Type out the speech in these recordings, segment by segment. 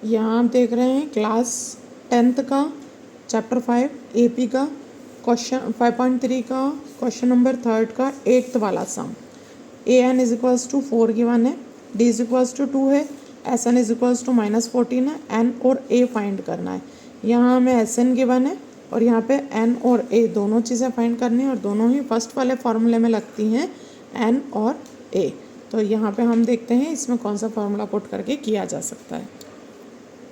यहाँ आप देख रहे हैं क्लास 10th का चैप्टर 5 AP का क्वेश्चन 5.3 का क्वेश्चन नंबर 3 का 8th वाला sum. an is equals to 4 given है, d इज इक्वल्स टू 2 है, sn इज इक्वल्स टू -14 है, n और a फाइंड करना है। यहाँ हमें sn गिवन है और यहाँ पे n और a दोनों चीज़ें फाइंड करनी है और दोनों ही फर्स्ट वाले फॉर्मूले में लगती हैं n और a। तो यहाँ पे हम देखते हैं इसमें कौन सा फॉर्मूला पुट करके किया जा सकता है।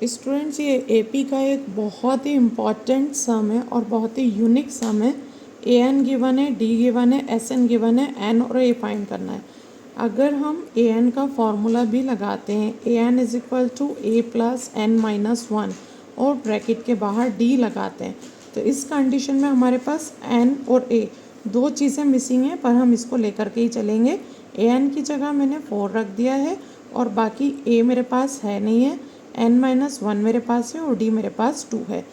स्टूडेंट्स, ये एपी का एक बहुत ही इम्पॉर्टेंट सम है और बहुत ही यूनिक सम है। ए एन गिवन है, डी गिवन है, एस एन गिवन है, एन और ए फाइंड करना है। अगर हम ए एन का फॉर्मूला भी लगाते हैं, A N is equal to A plus N minus 1 और ब्रैकेट के बाहर डी लगाते हैं, तो इस कंडीशन में हमारे पास एन और ए दो चीज़ें मिसिंग हैं, पर हम इसको लेकर के ही चलेंगे। ए एन की जगह मैंने 4 रख दिया है और बाकी ए मेरे पास है नहीं है, n-1 मेरे पास है और d मेरे पास 2 है।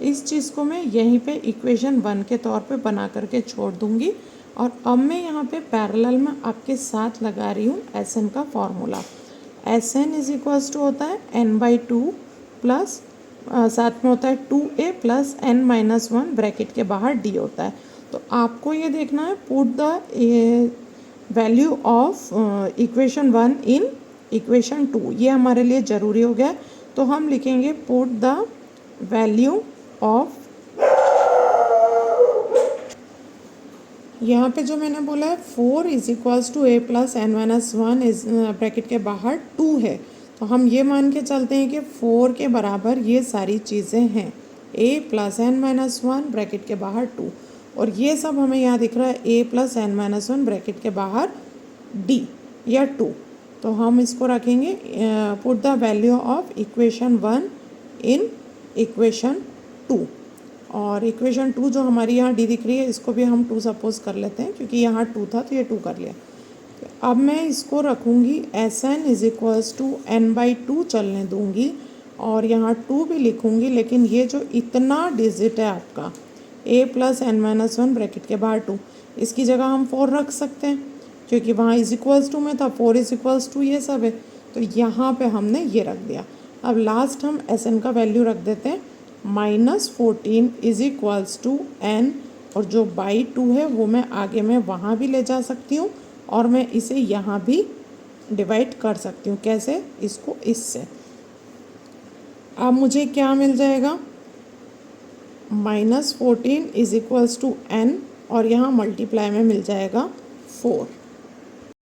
इस चीज़ को मैं यहीं पे इक्वेशन 1 के तौर पे बना करके छोड़ दूंगी और अब मैं यहाँ पे पैरेलल में आपके साथ लगा रही हूँ Sn का फॉर्मूला। Sn इज इक्वल्स टू होता है n/2 प्लस साथ में होता है 2a प्लस n-1 ब्रैकेट के बाहर d होता है। तो आपको ये देखना है put the value of equation 1 in equation 2, ये हमारे लिए ज़रूरी हो गया। तो हम लिखेंगे पुट द वैल्यू ऑफ, यहाँ पे जो मैंने बोला है 4 is equals to a plus n-1 is bracket के बाहर 2 है, तो हम ये मान के चलते हैं कि 4 के बराबर ये सारी चीज़ें हैं, a प्लस n-1 ब्रैकेट के बाहर 2, और ये सब हमें यहाँ दिख रहा है a प्लस n-1 ब्रैकेट के बाहर d या 2। तो हम इसको रखेंगे put the value of equation 1 in equation 2, और इक्वेशन 2 जो हमारी यहाँ डी दिख रही है इसको भी हम 2 सपोज कर लेते हैं क्योंकि यहाँ 2 था तो ये 2 कर लिया। तो अब मैं इसको रखूँगी Sn is equals to n/2 चलने दूँगी और यहाँ 2 भी लिखूँगी, लेकिन ये जो इतना डिजिट है आपका a प्लस n-1 ब्रैकेट के बाहर 2, इसकी जगह हम 4 रख सकते हैं क्योंकि वहाँ इज इक्वल्स टू में था, 4 इज इक्वल्स टू ये सब है, तो यहाँ पे हमने ये रख दिया। अब लास्ट हम Sn का वैल्यू रख देते हैं -14 इज इक्वल्स टू n, और जो बाई 2 है वो मैं आगे में वहाँ भी ले जा सकती हूँ और मैं इसे यहाँ भी डिवाइड कर सकती हूँ। कैसे? इसको इससे। अब मुझे क्या मिल जाएगा, -14 इज इक्वल्स टू n और यहाँ मल्टीप्लाई में मिल जाएगा 4।